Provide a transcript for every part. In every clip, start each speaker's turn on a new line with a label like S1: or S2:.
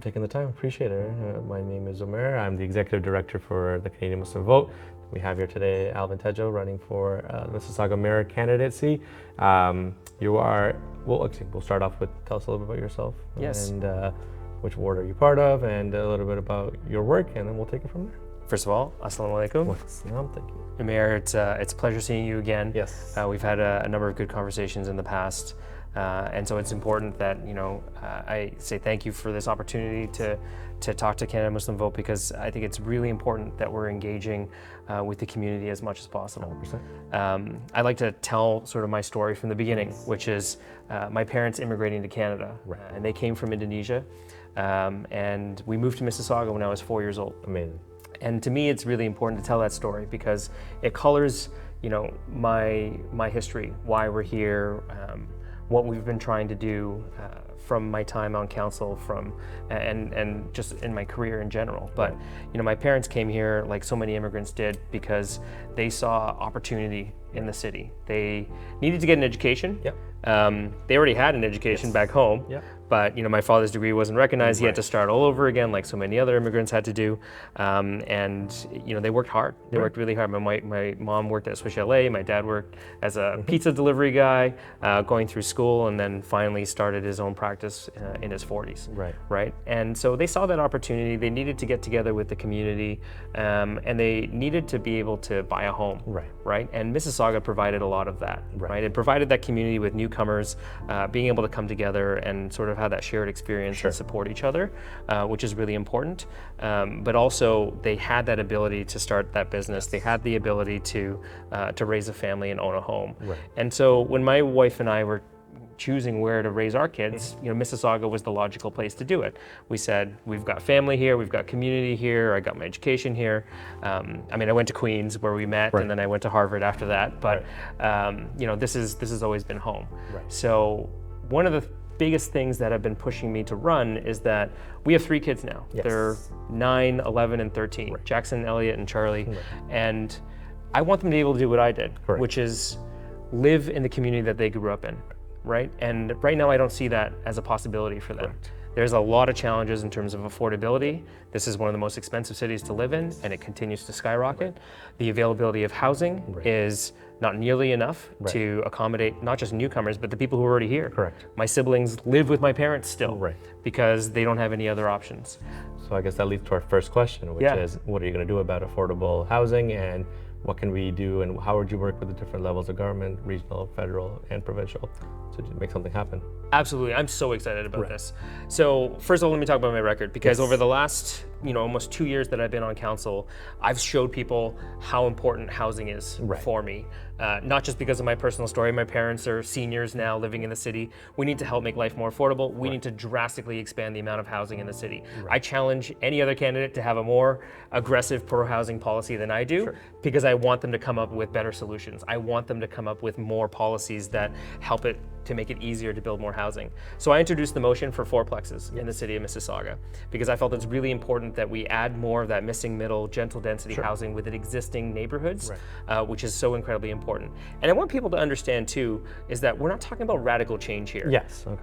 S1: taking the time. Appreciate it. My name is Omer. I'm the Executive Director for the Canadian Muslim Vote. We have here today Alvin Tedjo running for the Mississauga Mayor candidacy. We'll start off with, tell us a little bit about yourself.
S2: Yes.
S1: And which ward are you part of, and a little bit about your work, and then we'll take it from there.
S2: First of all, assalamu alaikum.
S1: Thank you.
S2: Mayor, it's a pleasure seeing you again.
S1: Yes.
S2: We've had a number of good conversations in the past, and so it's important that I say thank you for this opportunity to talk to Canada Muslim Vote, because I think it's really important that we're engaging with the community as much as possible.
S1: 100%.
S2: I'd like to tell sort of my story from the beginning, which is my parents immigrating to Canada, and they came from Indonesia, and we moved to Mississauga when I was 4 years old.
S1: Amazing.
S2: And to me, it's really important to tell that story because it colors, my history, why we're here, what we've been trying to do from my time on council, and just in my career in general. But my parents came here like so many immigrants did because they saw opportunity in the city. They needed to get an education.
S1: Yep.
S2: They already had an education back home.
S1: Yep.
S2: But my father's degree wasn't recognized. He had to start all over again, like so many other immigrants had to do. And they worked hard. They worked really hard. My mom worked at Swiss LA. My dad worked as a pizza delivery guy, going through school, and then finally started his own practice in his 40s. Right. And so they saw that opportunity. They needed to get together with the community, and they needed to be able to buy a home. Right. And Mississauga provided a lot of that. Right. It provided that community with newcomers, being able to come together and sort of have that shared experience and support each other, which is really important. But also they had that ability to start that business. They had the ability to raise a family and own a home. And so when my wife and I were choosing where to raise our kids, Mississauga was the logical place to do it. We said, we've got family here, we've got community here, I got my education here. I went to Queens where we met, and then I went to Harvard after that. But this has always been home. So one of the biggest things that have been pushing me to run is that we have 3 kids now. They're 9, 11, and 13. Jackson, Elliot, and Charlie. And I want them to be able to do what I did, which is live in the community that they grew up in. Right? And right now I don't see that as a possibility for them. There's a lot of challenges in terms of affordability. This is one of the most expensive cities to live in, and it continues to skyrocket. The availability of housing is not nearly enough to accommodate not just newcomers, but the people who are already here. My siblings live with my parents still because they don't have any other options.
S1: So I guess that leads to our first question, which is, what are you going to do about affordable housing, and what can we do, and how would you work with the different levels of government, regional, federal, and provincial, to make something happen?
S2: Absolutely, I'm so excited about this. So first of all, let me talk about my record, because over the last almost 2 years that I've been on council, I've showed people how important housing is for me. Not just because of my personal story. My parents are seniors now living in the city. We need to help make life more affordable. We need to drastically expand the amount of housing in the city. I challenge any other candidate to have a more aggressive pro-housing policy than I do, because I want them to come up with better solutions. I want them to come up with more policies that help it to make it easier to build more housing. So I introduced the motion for 4plexes in the city of Mississauga, because I felt it's really important that we add more of that missing middle, gentle density housing within existing neighborhoods, which is so incredibly important. And I want people to understand too, is that we're not talking about radical change here.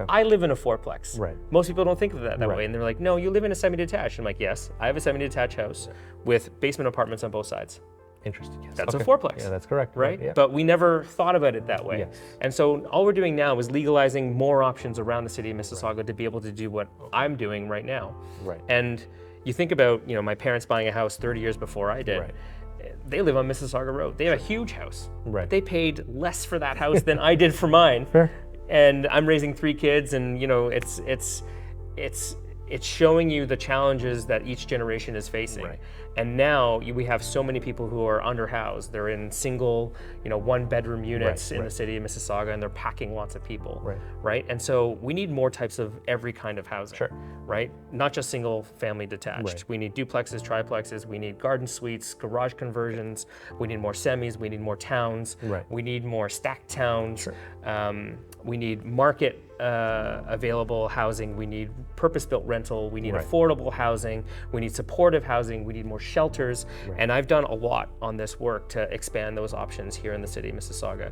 S2: I live in a 4plex. Most people don't think of that way, and they're like, no, you live in a semi-detached. I'm like, yes, I have a semi-detached house with basement apartments on both sides.
S1: Interesting. Yes.
S2: That's a 4plex.
S1: Yeah, that's correct.
S2: Right? But we never thought about it that way. And so all we're doing now is legalizing more options around the city of Mississauga to be able to do what I'm doing right now. And you think about, my parents buying a house 30 years before I did. They live on Mississauga Road. They have a huge house. They paid less for that house than I did for mine. And I'm raising 3 kids, and it's showing you the challenges that each generation is facing. And now we have so many people who are underhoused. They're in single, 1-bedroom units in the city of Mississauga, and they're packing lots of people. Right? And so we need more types of every kind of housing. Right? Not just single family detached. We need duplexes, triplexes, we need garden suites, garage conversions, we need more semis, we need more towns, we need more stacked towns, we need market available housing, we need purpose-built rental, we need affordable housing, we need supportive housing, we need more shelters, and I've done a lot on this work to expand those options here in the city of Mississauga,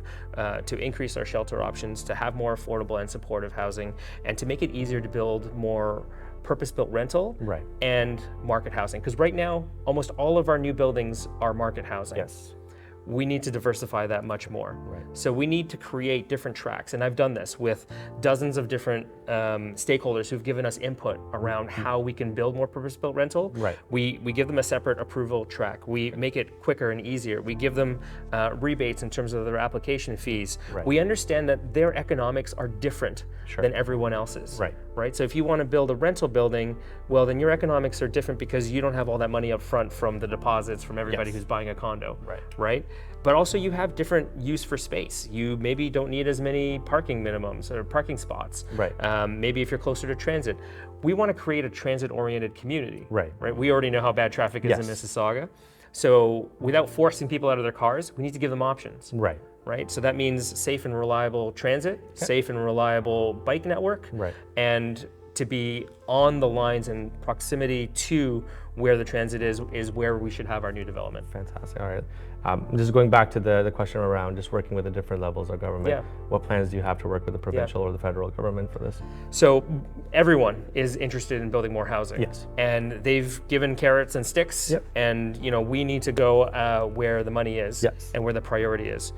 S2: to increase our shelter options, to have more affordable and supportive housing, and to make it easier to build more purpose-built rental,
S1: Right.
S2: and market housing. Because right now, almost all of our new buildings are market housing.
S1: Yes.
S2: We need to diversify that much more.
S1: Right.
S2: So we need to create different tracks. And I've done this with dozens of different stakeholders who've given us input around how we can build more purpose-built rental.
S1: Right.
S2: We give them a separate approval track. We make it quicker and easier. We give them rebates in terms of their application fees.
S1: Right.
S2: We understand that their economics are different than everyone else's. Right. So if you want to build a rental building, well, then your economics are different because you don't have all that money up front from the deposits from everybody who's buying a condo. Right. But also you have different use for space. You maybe don't need as many parking minimums or parking spots.
S1: Right.
S2: Maybe if you're closer to transit. We want to create a transit-oriented community.
S1: Right.
S2: We already know how bad traffic is in Mississauga. So without forcing people out of their cars, we need to give them options. Right. So that means safe and reliable transit, safe and reliable bike network, and to be on the lines and proximity to where the transit is where we should have our new development.
S1: Fantastic. All right. Just going back to the question around just working with the different levels of government, what plans do you have to work with the provincial or the federal government for this?
S2: So everyone is interested in building more housing.
S1: Yes.
S2: And they've given carrots and sticks, and we need to go where the money is and where the priority is.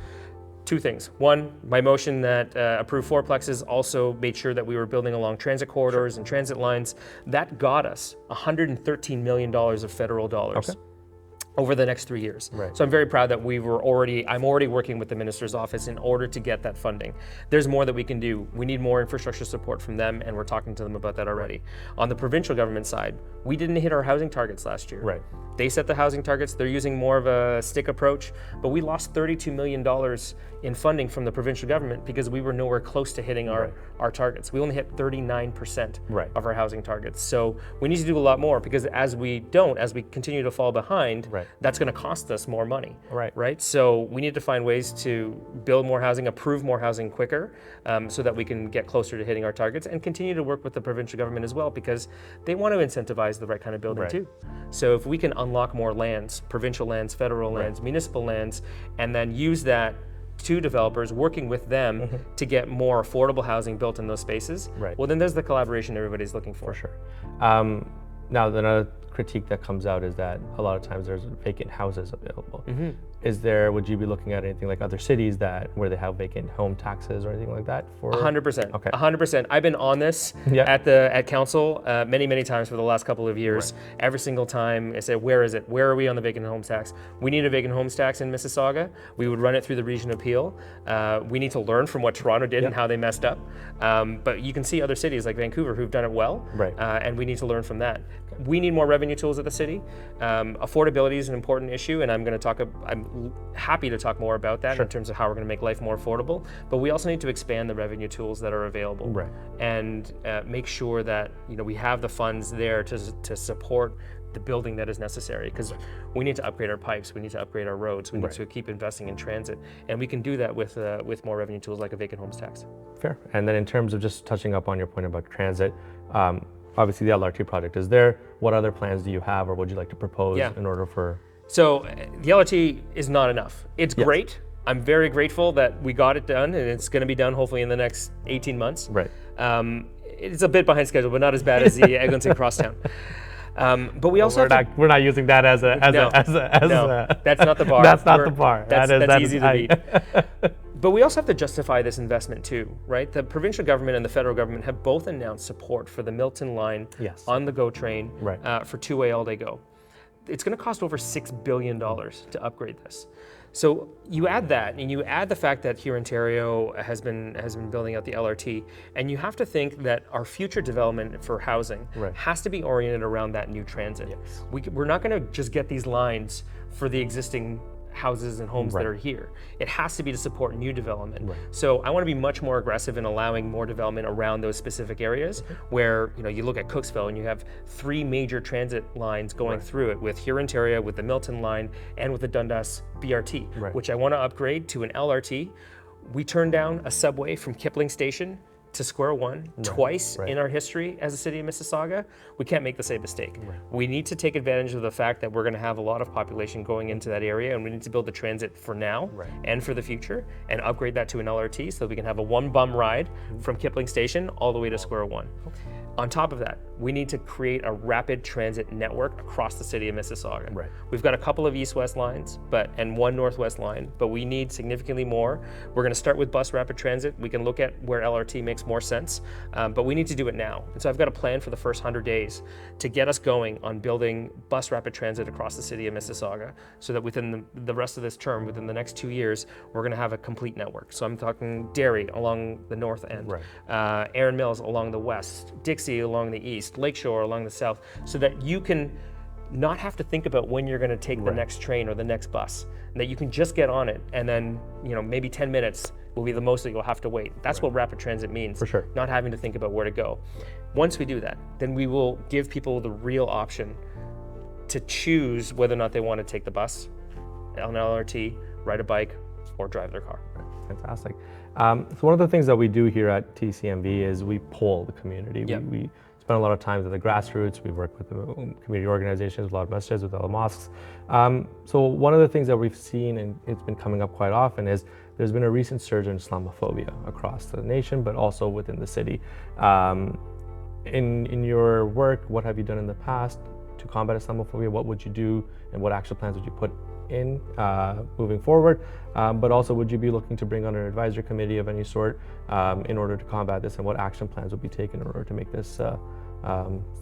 S2: Two things. One, my motion that approved fourplexes also made sure that we were building along transit corridors and transit lines. That got us $113 million of federal dollars over the next 3 years. So I'm very proud that I'm already working with the minister's office in order to get that funding. There's more that we can do. We need more infrastructure support from them, and we're talking to them about that already. On the provincial government side, we didn't hit our housing targets last year. They set the housing targets. They're using more of a stick approach, but we lost $32 million in funding from the provincial government because we were nowhere close to hitting our targets. We only hit 39% of our housing targets. So we need to do a lot more because as we continue to fall behind, that's going to cost us more money. Right. So we need to find ways to build more housing, approve more housing quicker, so that we can get closer to hitting our targets and continue to work with the provincial government as well because they want to incentivize the right kind of building too. So if we can unlock more lands, provincial lands, federal lands, municipal lands, and then use that to developers, working with them to get more affordable housing built in those spaces, well, then there's the collaboration everybody's looking for.
S1: For sure. Now, another critique that comes out is that a lot of times there's vacant houses available. Would you be looking at anything like other cities where they have vacant home taxes or anything like that?
S2: 100%.
S1: Okay.
S2: 100%. I've been on this at council many times for the last couple of years. Every single time I say, where is it? Where are we on the vacant homes tax? We need a vacant homes tax in Mississauga. We would run it through the region appeal. We need to learn from what Toronto did and how they messed up. But you can see other cities like Vancouver who've done it well, and we need to learn from that. We need more revenue tools at the city. Affordability is an important issue, and I'm happy to talk more about that in terms of how we're going to make life more affordable. But we also need to expand the revenue tools that are available, and make sure that we have the funds there to support the building that is necessary. Because we need to upgrade our pipes, we need to upgrade our roads, we need to keep investing in transit, and we can do that with more revenue tools like a vacant homes tax.
S1: Fair. And then in terms of just touching up on your point about transit. Obviously, the LRT project is what other plans do you have, or would you like to propose in order for? So
S2: the LRT is not enough. It's great. I'm very grateful that we got it done, and it's going to be done hopefully in the next 18 months. It's a bit behind schedule, but not as bad as the Eglinton Crosstown. But we also
S1: we're not using that as a
S2: that's not the bar.
S1: That's not the bar.
S2: That's easy to beat. But we also have to justify this investment too, right? The provincial government and the federal government have both announced support for the Milton line on the GO train for two-way all-day GO. It's going to cost over $6 billion to upgrade this. So you add that, and you add the fact that here Ontario has been building out the LRT, and you have to think that our future development for housing has to be oriented around that new transit. We're not going to just get these lines for the existing houses and homes that are here. It has to be to support new development. So I want to be much more aggressive in allowing more development around those specific areas where you look at Cooksville and you have 3 major transit lines going through it, with Hurontario, with the Milton line, and with the Dundas BRT, which I want to upgrade to an LRT. We turned down a subway from Kipling Station to square one twice in our history as a city of Mississauga, we can't make the same mistake. We need to take advantage of the fact that we're going to have a lot of population going into that area, and we need to build the transit for now and for the future, and upgrade that to an LRT so that we can have a one bum ride from Kipling Station all the way to square one. On top of that, we need to create a rapid transit network across the city of Mississauga. We've got a couple of east-west lines, and one northwest line, but we need significantly more. We're going to start with bus rapid transit. We can look at where LRT makes more sense, but we need to do it now. And so I've got a plan for the first 100 days to get us going on building bus rapid transit across the city of Mississauga, so that within the rest of this term, within the next 2 years, we're going to have a complete network. So I'm talking Derry along the north end, Erin Mills along the west, Dixie along the east, Lakeshore along the south, so that you can not have to think about when you're going to take the next train or the next bus, and that you can just get on it, and then maybe 10 minutes will be the most that you'll have to wait. That's what rapid transit means.
S1: For sure.
S2: Not having to think about where to go. Once we do that, then we will give people the real option to choose whether or not they want to take the bus, on an LRT, ride a bike, or drive their car.
S1: Fantastic. So one of the things that we do here at TCMV is we poll the community. We spend a lot of time at the grassroots. We work with the community organizations, a lot of masjids, with all the mosques. So one of the things that we've seen, and it's been coming up quite often, is there's been a recent surge in Islamophobia across the nation, but also within the city. In your work, what have you done in the past to combat Islamophobia? What would you do, and what action plans would you put in moving forward? But also, would you be looking to bring on an advisory committee of any sort in order to combat this, and what action plans would be taken in order to make this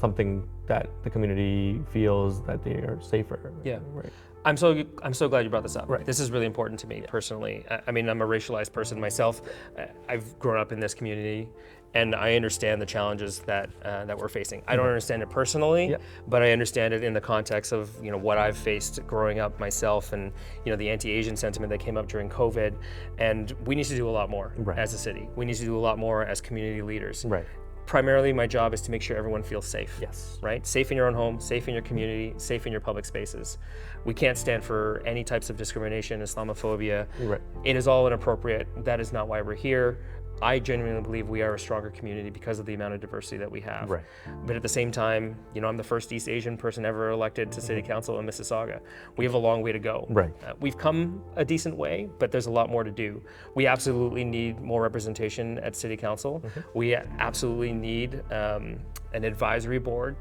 S1: something that the community feels that they are safer?
S2: I'm so glad you brought this up. This is really important to me personally. I mean, I'm a racialized person myself. I've grown up in this community, and I understand the challenges that we're facing. I don't understand it personally, but I understand it in the context of what I've faced growing up myself, and the anti-Asian sentiment that came up during COVID. And we need to do a lot more as a city. We need to do a lot more as community leaders. Primarily, my job is to make sure everyone feels safe. Safe in your own home, safe in your community, safe in your public spaces. We can't stand for any types of discrimination, Islamophobia. It is all inappropriate. That is not why we're here. I genuinely believe we are a stronger community because of the amount of diversity that we have. But at the same time, I'm the first East Asian person ever elected to City Council in Mississauga. We have a long way to go. We've come a decent way, but there's a lot more to do. We absolutely need more representation at City Council. We absolutely need an advisory board.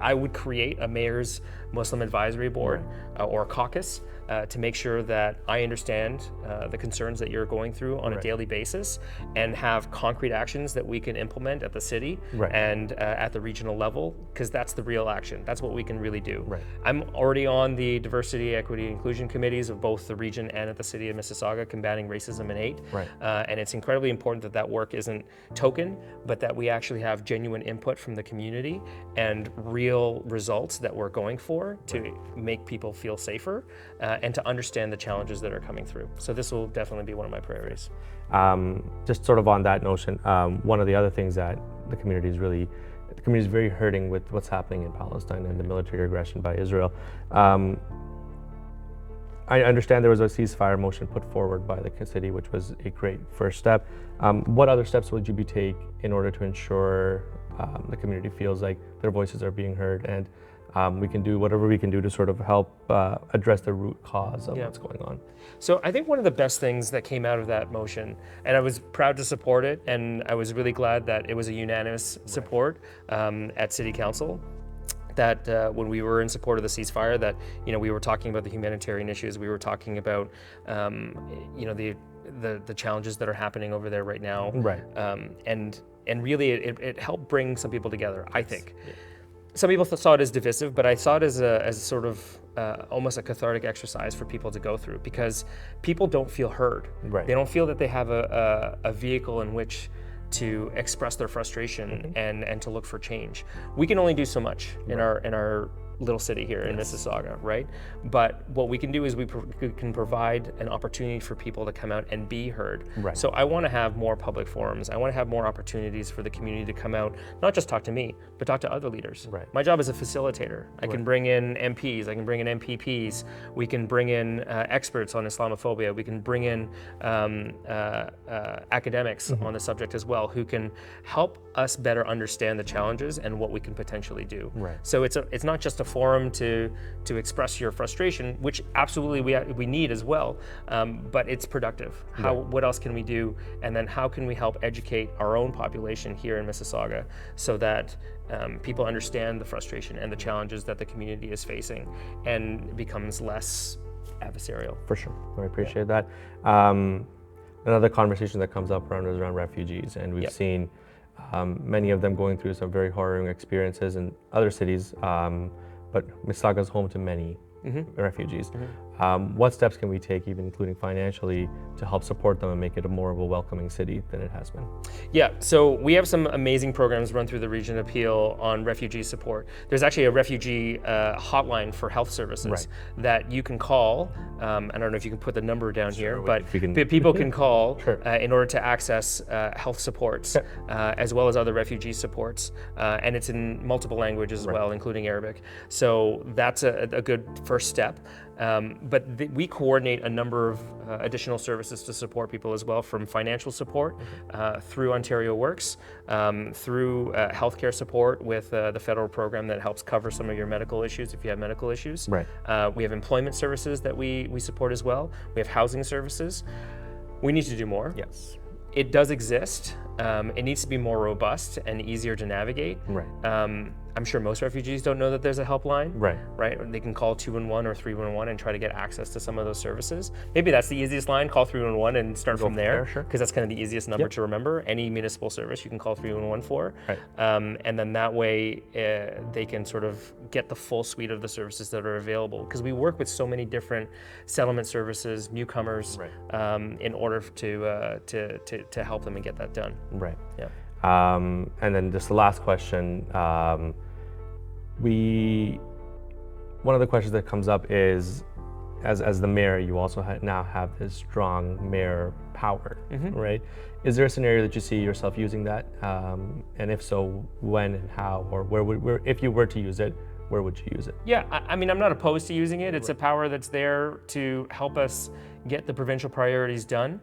S2: I would create a mayor's Muslim advisory board or a caucus to make sure that I understand the concerns that you're going through on a daily basis, and have concrete actions that we can implement at the city and at the regional level, because that's the real action. That's what we can really do. I'm already on the diversity, equity, and inclusion committees of both the region and at the city of Mississauga, combating racism and hate. And it's incredibly important that that work isn't token, but that we actually have genuine input from the community and real results that we're going for to make people feel safer and to understand the challenges that are coming through. So this will definitely be one of my priorities.
S1: Just sort of on that notion, one of the other things that the community is very hurting with what's happening in Palestine and the military aggression by Israel. I understand there was a ceasefire motion put forward by the city, which was a great first step. What other steps would you take in order to ensure the community feels like their voices are being heard, and we can do whatever we can do to sort of help address the root cause of what's going on?
S2: So I think one of the best things that came out of that motion, and I was proud to support it, and I was really glad that it was a unanimous support at City Council, that when we were in support of the ceasefire, that we were talking about the humanitarian issues, we were talking about the challenges that are happening over there right now, and really it helped bring some people together, I think. Some people saw it as divisive, but I saw it as sort of almost a cathartic exercise for people to go through, because people don't feel heard. They don't feel that they have a vehicle in which to express their frustration and to look for change. We can only do so much in our little city here in Mississauga, right? But what we can do is we can provide an opportunity for people to come out and be heard.
S1: Right.
S2: So I want to have more public forums. I want to have more opportunities for the community to come out, not just talk to me, but talk to other leaders.
S1: Right.
S2: My job is a facilitator. I can bring in MPs, I can bring in MPPs, we can bring in experts on Islamophobia, we can bring in academics on the subject as well, who can help us better understand the challenges and what we can potentially do.
S1: Right.
S2: So it's not just a forum to express your frustration, which absolutely we need as well, but it's productive. What else can we do, and then how can we help educate our own population here in Mississauga so that people understand the frustration and the challenges that the community is facing, and it becomes less adversarial.
S1: For sure, I appreciate that. Another conversation that comes up around is around refugees, and we've seen many of them going through some very harrowing experiences in other cities, but Mississauga is home to many refugees. What steps can we take, even including financially, to help support them and make it a more of a welcoming city than it has been?
S2: Yeah, so we have some amazing programs run through the Region of Peel on refugee support. There's actually a refugee hotline for health services that you can call. I don't know if you can put the number down here, but people can call in order to access health supports as well as other refugee supports. And it's in multiple languages as well, including Arabic. So that's a good first step. But we coordinate a number of additional services to support people as well, from financial support through Ontario Works, through healthcare support with the federal program that helps cover some of your medical issues if you have medical issues.
S1: Right.
S2: We have employment services that we support as well. We have housing services. We need to do more.
S1: Yes.
S2: It does exist. It needs to be more robust and easier to navigate.
S1: Right.
S2: I'm sure most refugees don't know that there's a helpline.
S1: Right.
S2: Right. They can call 211 or 311 and try to get access to some of those services. Maybe that's the easiest line. Call 311 and start from there, because that's kind of the easiest number to remember. Any municipal service you can call 311 for,
S1: Right.
S2: And then that way they can sort of get the full suite of the services that are available. Because we work with so many different settlement services, newcomers, in order to help them and get that done.
S1: Right.
S2: Yeah.
S1: And then just the last question. One of the questions that comes up is, as the mayor, you also now have this strong mayor power, right? Is there a scenario that you see yourself using that? And if so, when and how, or where if you were to use it, where would you use it?
S2: Yeah, I mean, I'm not opposed to using it. It's a power that's there to help us get the provincial priorities done,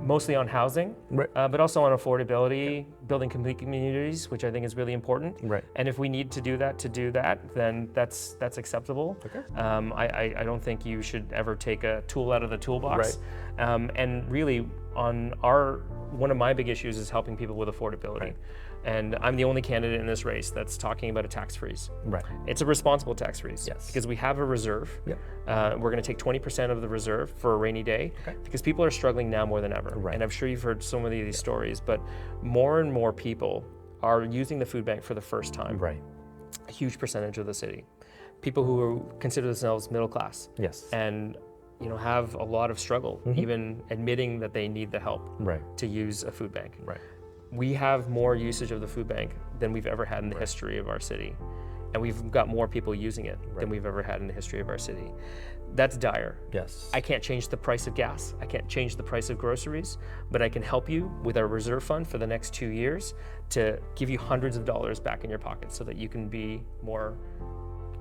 S2: mostly on housing, but also on affordability, building complete communities, which I think is really important.
S1: Right.
S2: And if we need to do that, then that's acceptable.
S1: Okay.
S2: I don't think you should ever take a tool out of the toolbox.
S1: Right.
S2: And really, one of my big issues is helping people with affordability.
S1: Right.
S2: And I'm the only candidate in this race that's talking about a tax freeze.
S1: Right.
S2: It's a responsible tax freeze.
S1: Yes.
S2: Because we have a reserve.
S1: Yep.
S2: We're going to take 20% of the reserve for a rainy day, because people are struggling now more than ever.
S1: Right.
S2: And I'm sure you've heard so many of these stories, but more and more people are using the food bank for the first time.
S1: Right.
S2: A huge percentage of the city. People who consider themselves middle class.
S1: Yes.
S2: And have a lot of struggle, even admitting that they need the help to use a food bank.
S1: Right.
S2: We have more usage of the food bank than we've ever had in the history of our city. And we've got more people using it than we've ever had in the history of our city. That's dire.
S1: Yes.
S2: I can't change the price of gas. I can't change the price of groceries, but I can help you with our reserve fund for the next 2 years to give you hundreds of dollars back in your pocket so that you can be more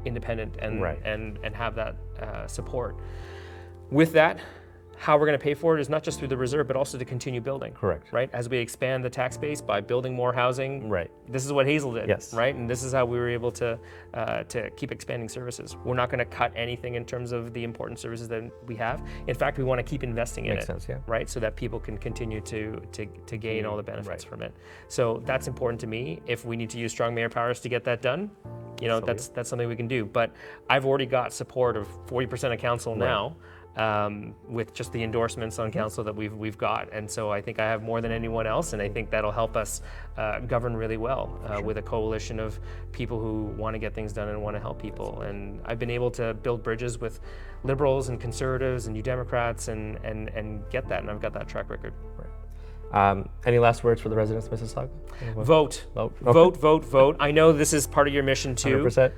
S2: independent and have that support. With that, how we're going to pay for it is not just through the reserve, but also to continue building.
S1: Correct.
S2: Right? As we expand the tax base by building more housing.
S1: Right.
S2: This is what Hazel did.
S1: Yes.
S2: Right? And this is how we were able to keep expanding services. We're not going to cut anything in terms of the important services that we have. In fact, we want to keep investing in it.
S1: Makes sense, yeah.
S2: Right? So that people can continue to gain all the benefits from it. So that's important to me. If we need to use strong mayor powers to get that done, that's something we can do. But I've already got support of 40% of council now. With just the endorsements on council that we've got, and so I think I have more than anyone else, and I think that'll help us govern really well with a coalition of people who want to get things done and want to help people. And I've been able to build bridges with Liberals and Conservatives and New Democrats and get that, and I've got that track record.
S1: Any last words for the residents of Mississauga?
S2: Vote.
S1: Vote.
S2: Vote, vote, vote. I know this is part of your mission too.
S1: 100%.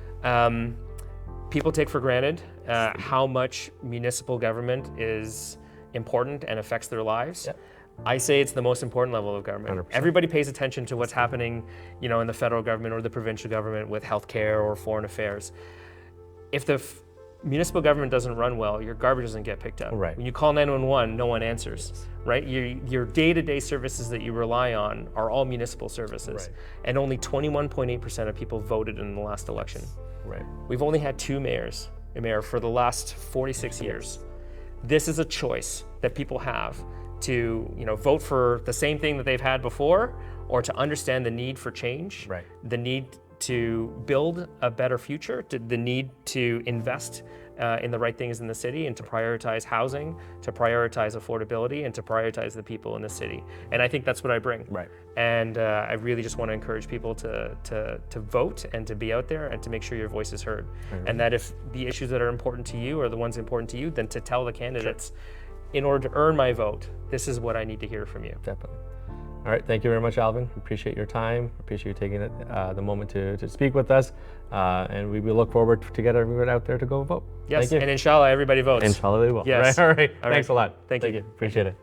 S2: People take for granted how much municipal government is important and affects their lives.
S1: Yep.
S2: I say it's the most important level of government.
S1: 100%.
S2: Everybody pays attention to what's happening, in the federal government or the provincial government with healthcare or foreign affairs. If the municipal government doesn't run well, your garbage doesn't get picked up.
S1: Right.
S2: When you call 911, no one answers, right? Your day-to-day services that you rely on are all municipal services.
S1: Right.
S2: And only 21.8% of people voted in the last election.
S1: Right.
S2: We've only had a mayor for the last 46 years. This is a choice that people have to, vote for the same thing that they've had before, or to understand the need for change,
S1: Right.
S2: the need to build a better future, the need to invest in the right things in the city, and to prioritize housing, to prioritize affordability, and to prioritize the people in the city. And I think that's what I bring.
S1: Right.
S2: And I really just want to encourage people to vote and to be out there and to make sure your voice is heard. And that if the issues that are important to you are the ones important to you, then to tell the candidates, in order to earn my vote, this is what I need to hear from you.
S1: Definitely. All right, thank you very much, Alvin. Appreciate your time. Appreciate you taking the moment to speak with us. And we will look forward to get everyone out there to go vote.
S2: Yes,
S1: Thank you.
S2: and inshallah, everybody votes.
S1: Inshallah they will.
S2: Yes.
S1: Right, all right.
S2: All
S1: Thanks
S2: right.
S1: a lot.
S2: Thank you.
S1: Appreciate it.